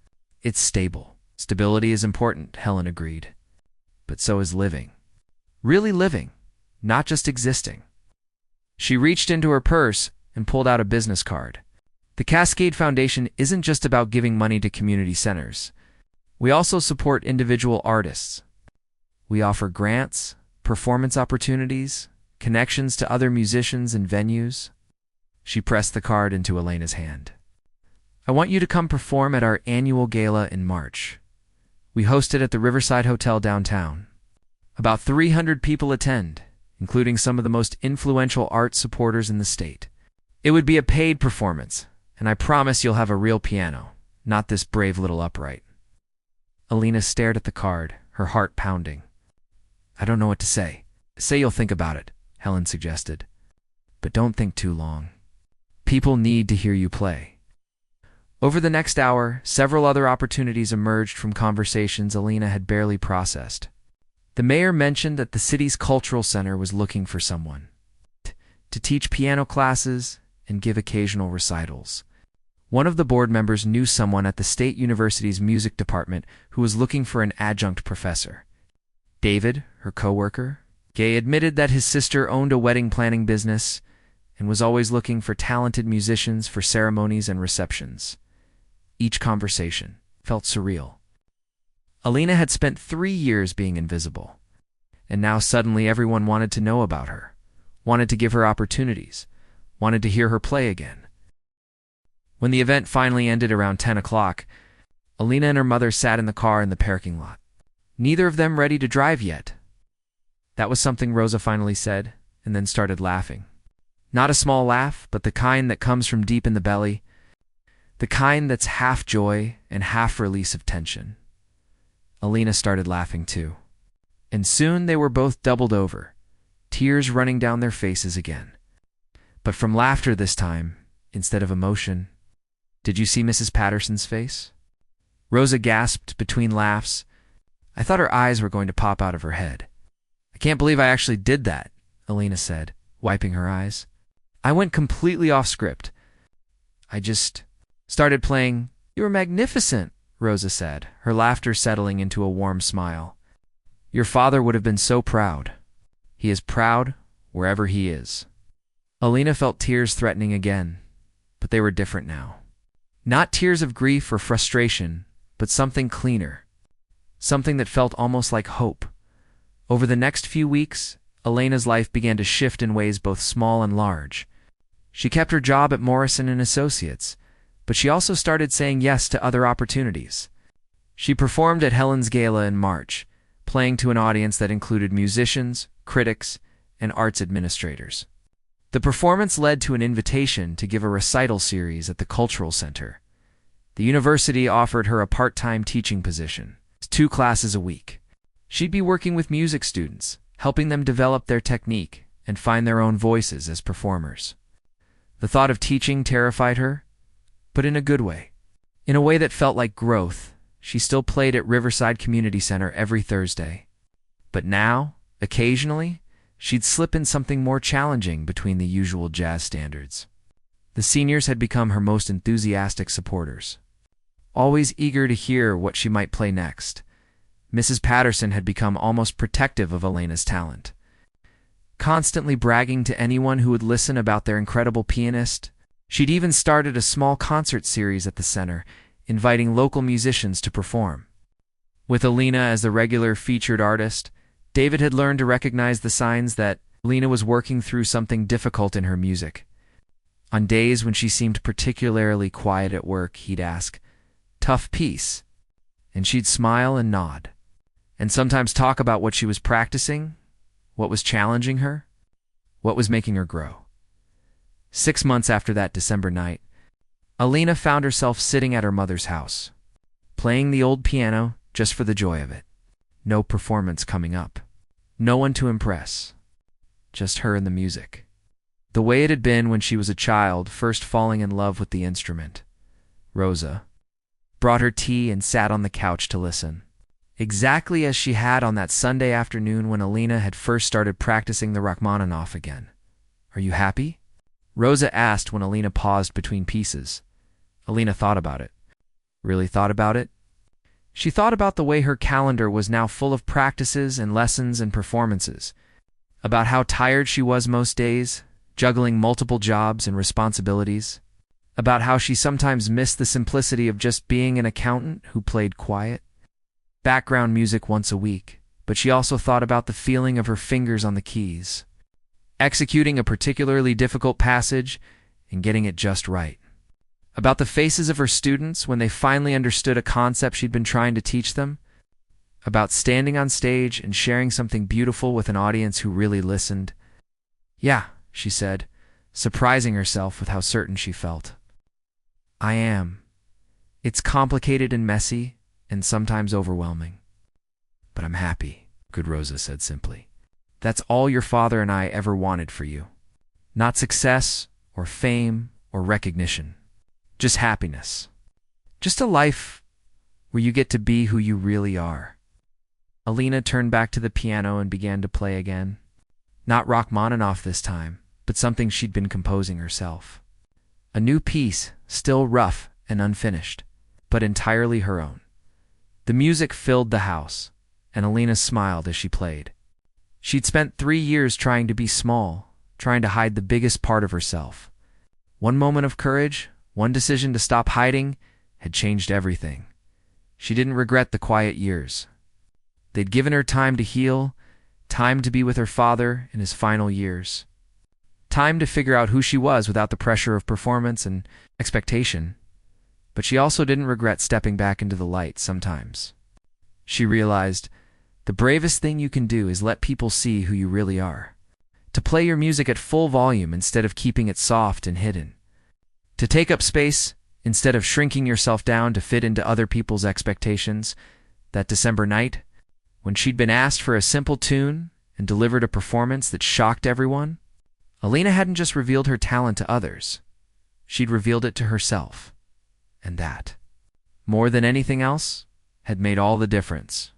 It's stable. Stability is important," Helen agreed. "But so is living. Really living, not just existing." She reached into her purse and pulled out a business card. "The Cascade Foundation isn't just about giving money to community centers. We also support individual artists. We offer grants, performance opportunities, connections to other musicians and venues." She pressed the card into Elena's hand. "I want you to come perform at our annual gala in March. We host it at the Riverside Hotel downtown. About 300 people attend, including some of the most influential art supporters in the state. It would be a paid performance, and I promise you'll have a real piano, not this brave little upright." Elena stared at the card, her heart pounding. "I don't know what to say." "Say you'll think about it," Helen suggested. "But don't think too long. People need to hear you play." Over the next hour, several other opportunities emerged from conversations Elena had barely processed. The mayor mentioned that the city's cultural center was looking for someone to teach piano classes and give occasional recitals. One of the board members knew someone at the state university's music department who was looking for an adjunct professor. David, her coworker, Gay admitted that his sister owned a wedding planning business and was always looking for talented musicians for ceremonies and receptions. Each conversation felt surreal. Alina had spent 3 years being invisible, and now suddenly everyone wanted to know about her, wanted to give her opportunities, wanted to hear her play again. When the event finally ended around 10 o'clock, Alina and her mother sat in the car in the parking lot. Neither of them ready to drive yet. That was something Rosa finally said, and then started laughing. Not a small laugh, but the kind that comes from deep in the belly, the kind that's half joy and half release of tension. Alina started laughing too. And soon they were both doubled over, tears running down their faces again. But from laughter this time, instead of emotion. Did you see Mrs. Patterson's face? Rosa gasped between laughs. I thought her eyes were going to pop out of her head. I can't believe I actually did that, Alina said, wiping her eyes. I went completely off script. I just started playing. You were magnificent, Rosa said, her laughter settling into a warm smile. Your father would have been so proud. He is proud wherever he is. Alina felt tears threatening again, but they were different now. Not tears of grief or frustration, but something cleaner. Something that felt almost like hope. Over the next few weeks, Alina's life began to shift in ways both small and large. She kept her job at Morrison & Associates, but she also started saying yes to other opportunities. She performed at Helen's Gala in March, playing to an audience that included musicians, critics, and arts administrators. The performance led to an invitation to give a recital series at the Cultural Center. The university offered her a part-time teaching position, 2 classes a week. She'd be working with music students, helping them develop their technique and find their own voices as performers. The thought of teaching terrified her, but in a good way. In a way that felt like growth. She still played at Riverside Community Center every Thursday. But now, occasionally, she'd slip in something more challenging between the usual jazz standards. The seniors had become her most enthusiastic supporters, always eager to hear what she might play next. Mrs. Patterson had become almost protective of Alina's talent, constantly bragging to anyone who would listen about their incredible pianist. She'd even started a small concert series at the center, inviting local musicians to perform. With Alina as the regular featured artist, David had learned to recognize the signs that Alina was working through something difficult in her music. On days when she seemed particularly quiet at work, he'd ask, "Tough piece?" And she'd smile and nod, and sometimes talk about what she was practicing, what was challenging her, what was making her grow. 6 months after that December night, Alina found herself sitting at her mother's house, playing the old piano just for the joy of it. No performance coming up. No one to impress. Just her and the music. The way it had been when she was a child, first falling in love with the instrument. Rosa brought her tea and sat on the couch to listen. Exactly as she had on that Sunday afternoon when Alina had first started practicing the Rachmaninoff again. Are you happy? Rosa asked when Alina paused between pieces. Alina thought about it. Really thought about it? She thought about the way her calendar was now full of practices and lessons and performances, about how tired she was most days, juggling multiple jobs and responsibilities, about how she sometimes missed the simplicity of just being an accountant who played quiet, background music once a week, but she also thought about the feeling of her fingers on the keys, executing a particularly difficult passage and getting it just right. About the faces of her students when they finally understood a concept she'd been trying to teach them. About standing on stage and sharing something beautiful with an audience who really listened. Yeah, she said, surprising herself with how certain she felt. I am. It's complicated and messy and sometimes overwhelming. But I'm happy, good Rosa said simply. That's all your father and I ever wanted for you. Not success or fame or recognition. Just happiness. Just a life where you get to be who you really are. Alina turned back to the piano and began to play again. Not Rachmaninoff this time, but something she'd been composing herself. A new piece, still rough and unfinished, but entirely her own. The music filled the house, and Alina smiled as she played. She'd spent 3 years trying to be small, trying to hide the biggest part of herself. One moment of courage, one decision to stop hiding, had changed everything. She didn't regret the quiet years. They'd given her time to heal, time to be with her father in his final years, time to figure out who she was without the pressure of performance and expectation. But she also didn't regret stepping back into the light sometimes. She realized the bravest thing you can do is let people see who you really are. To play your music at full volume instead of keeping it soft and hidden. To take up space instead of shrinking yourself down to fit into other people's expectations. That December night, when she'd been asked for a simple tune and delivered a performance that shocked everyone, Alina hadn't just revealed her talent to others. She'd revealed it to herself. And that, more than anything else, had made all the difference.